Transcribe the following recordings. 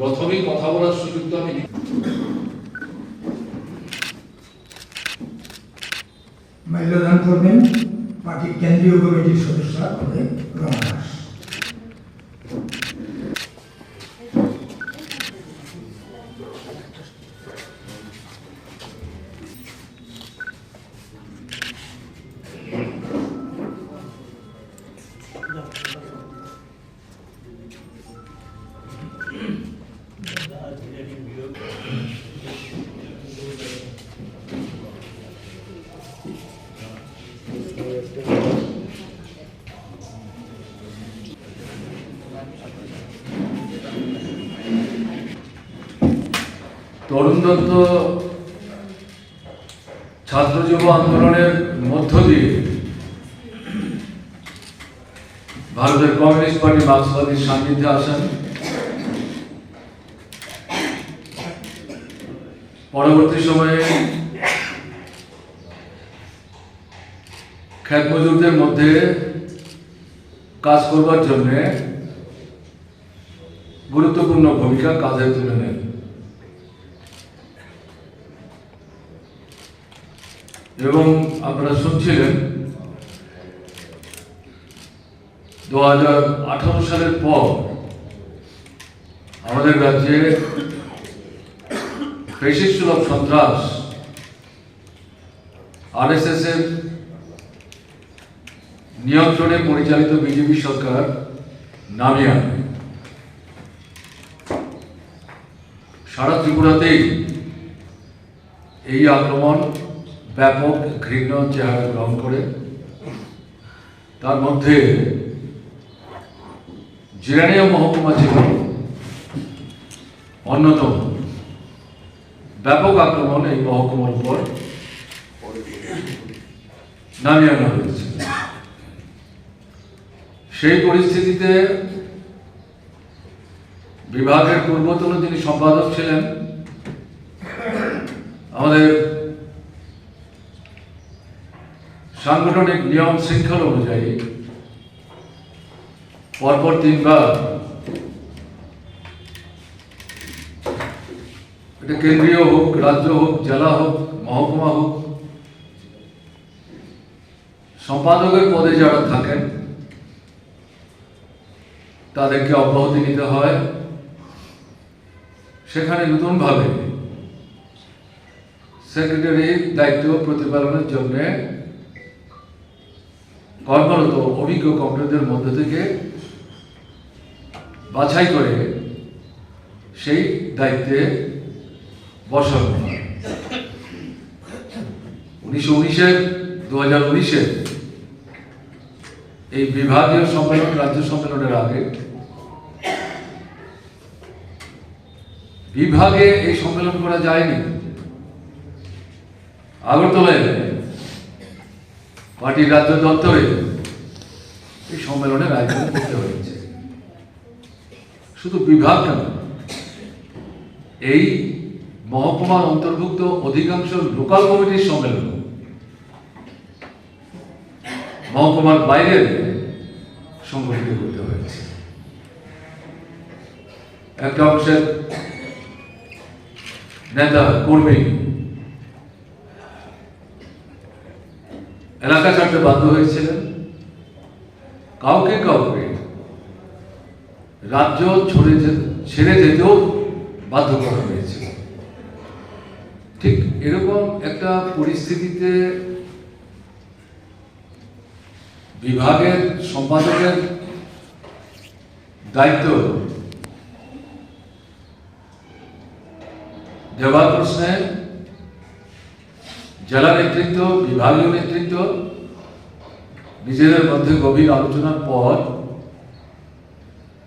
প্রথমেই কথা বলার সুযোগ তো আমি মাল্যদান করবেন পার্টির কেন্দ্রীয় কমিটির সদস্য রমা দাস। তরুণ দত্ত ছাত্র যুব আন্দোলনের মধ্য দিয়ে ভারতের কমিউনিস্ট পার্টি মার্ক্সবাদীর সান্নিধ্যে আসেন। পরবর্তী সময়ে খ্যাত মজুরদের মধ্যে কাজ করবার জন্য গুরুত্বপূর্ণ ভূমিকা কাজে তুলে নেন এবং আপনারা শুনছিলেন 2018 সালের পর আমাদের রাজ্যে ফ্যাসিস্ট সুলভ সন্ত্রাস আরএসএস এর নিয়ন্ত্রণে পরিচালিত বিজেপি সরকার নামিয়ে আনে। সারা ত্রিপুরাতেই এই আক্রমণ ব্যাপক ঘৃণ্য চেহারা গ্রহণ করে। তার মধ্যে জিরানিয়া মহকুমা ছিল অন্যতম। ব্যাপক আক্রমণ এই মহকুমার উপর নামিয়ে আনা হয়েছে। সেই পরিস্থিতিতে বিভাগের পূর্বতন যিনি সম্পাদক ছিলেন, আমাদের সাংগঠনিক নিয়ম শৃঙ্খলা অনুযায়ী পরপর 3 বার এটা কেন্দ্রীয় হোক, রাজ্য হোক, জেলা হোক, মহকুমা হোক, সম্পাদকের পদে যারা থাকেন তাদেরকে অব্যাহতি নিতে হয়। সেখানে নতুনভাবে সেক্রেটারির দায়িত্ব প্রতিপালনের জন্য কর্মরত অভিজ্ঞ কর্মীদের মধ্যে থেকে বাছাই করে সেই দায়িত্বে বসানো হয়। 2019-এর এই বিভাগীয় সম্মেলন, রাজ্য সম্মেলনের আগে বিভাগে এই সম্মেলন করা যায়নি। আগরতলায় পার্টির রাজ্য দপ্তরে এই সম্মেলনের আয়োজন করতে হয়েছে। শুধু বিভাগ কেন, এই মহকুমার অন্তর্ভুক্ত অধিকাংশ লোকাল কমিটির সম্মেলন মহকুমার বাইরে সংগঠিত করতে হয়েছে। একটা অংশের নেতা কর্মী এলাকা ছাড়তে বাধ্য হয়েছিলেন। কাউকে কাউকে রাজ্য ছেড়ে যেতেও বাধ্য করা হয়েছিল। ঠিক এরকম একটা পরিস্থিতিতে বিভাগের সম্পাদকের দায়িত্ব দেওয়ার প্রশ্নে জেলা নেতৃত্ব, বিভাগীয় নেতৃত্ব নিজেদের মধ্যে গভীর আলোচনার পর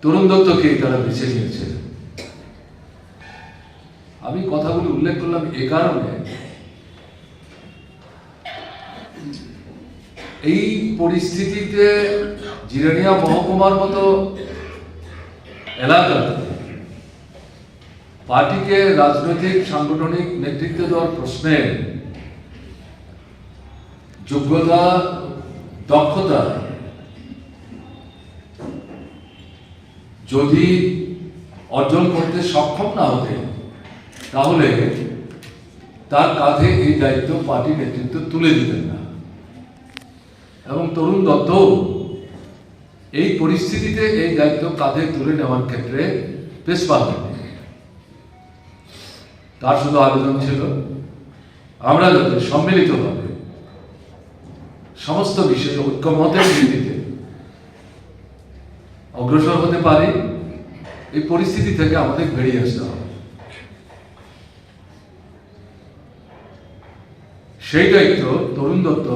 তরুণ দত্তকে তারা বেছে নিয়েছে। আমি কথাগুলি উল্লেখ করলাম এ কারণে, এই পরিস্থিতিতে জিরানিয়া মহকুমার মতো এলাকা পার্টিকে রাজনৈতিক সাংগঠনিক নেতৃত্ব দেওয়ার প্রশ্নে যোগ্যতা, দক্ষতা যদি অর্জন করতে সক্ষম না হতেন, তাহলে তার কাঁধে এই দায়িত্ব পার্টি নেতৃত্ব তুলে দিতেন না। এবং তরুণ দত্ত এই পরিস্থিতিতে এই দায়িত্ব কাঁধে তুলে নেওয়ার ক্ষেত্রে পেছপা হয়নি। তার শুধু আবেদন ছিল আমরা যাতে সম্মিলিতভাবে সমস্ত বিষয়ে ঐক্যমতের ভিত্তিতে অগ্রসর হতে পারি, এই পরিস্থিতি থেকে আমাদের বেরিয়ে আসতে হবে। সেই দায়িত্ব তরুণ দত্ত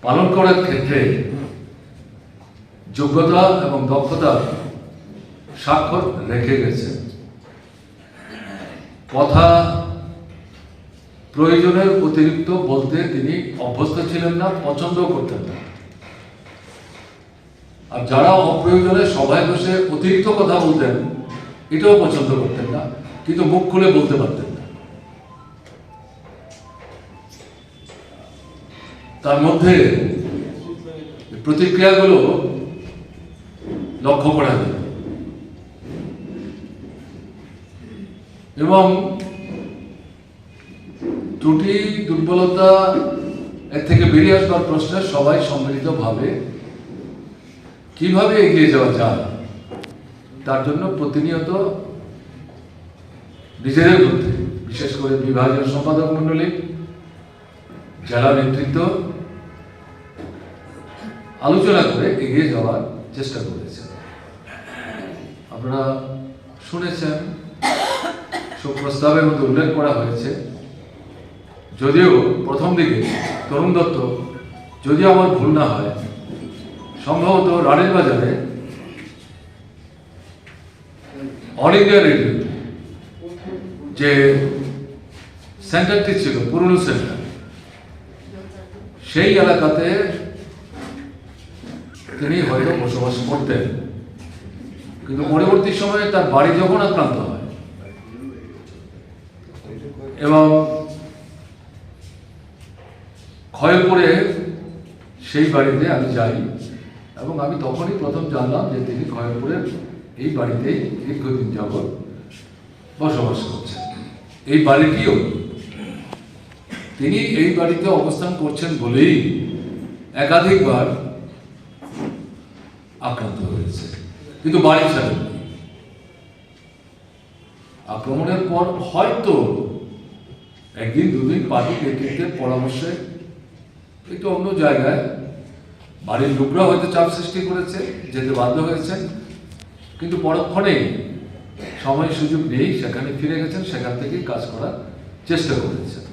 পালন করার ক্ষেত্রে যোগ্যতা এবং দক্ষতা স্বাক্ষর রেখে গেছে। কথা প্রয়োজনের অতিরিক্ত বলতে তিনি অভ্যস্ত ছিলেন না, পছন্দ করতেন না। আর যারা অপ্রয়োজনে সভায় বসে অতিরিক্ত কথা বলতেন, এটাও পছন্দ করতেন না, কিন্তু মুখ খুলে বলতে পারতেন না। তার মধ্যে প্রতিক্রিয়াগুলো লক্ষ্য করা যায় এবং ত্রুটি দুর্বলতা এর থেকে বেরিয়ে আসবার প্রশ্নে সবাই সম্মিলিতভাবে কিভাবে এগিয়ে যাওয়া যায় তার জন্য প্রতিনিয়ত নিজেদের মধ্যে, বিশেষ করে বিভাগীয় সম্পাদক মন্ডলী, জেলা নেতৃত্ব আলোচনা করে এগিয়ে যাওয়ার চেষ্টা করেছে। আপনারা শুনেছেন সুপ্রস্তাবের মধ্যে উল্লেখ করা হয়েছে, যদিও প্রথম দিকে তরুণ দত্ত, যদিও আমার ভুল না হয়, সম্ভবত রানীর বাজারে অল ইন্ডিয়া রেডিও যে সেন্টারটি ছিল, পুরনো সেন্টার, সেই এলাকাতে তিনি হয়তো বসবাস করতেন। কিন্তু পরবর্তী সময়ে তার বাড়ি যখন আক্রান্ত হয় এবং খয়েরপুরে সেই বাড়িতে আমি যাই এবং আমি তখনই প্রথম জানলাম যে তিনি খয়েরপুরের এই বাড়িতেই দীর্ঘদিন যাবৎ বসবাস করছেন। এই বাড়িটিও তিনি এই বাড়িতে অবস্থান করছেন বলেই একাধিকবার আক্রান্ত হয়েছে, কিন্তু বাড়ি ছাড়েননি। আক্রমণের পর হয়তো একদিন দুদিন পার্টি নেতৃত্বের পরামর্শে একটু অন্য জায়গায় বাড়ির লোকরা হয়তো চাপ সৃষ্টি করেছে, যেতে বাধ্য হয়েছেন, কিন্তু পরক্ষণে সময় সুযোগ নেই, সেখানে ফিরে গেছেন, সেখান থেকেই কাজ করার চেষ্টা করেছেন।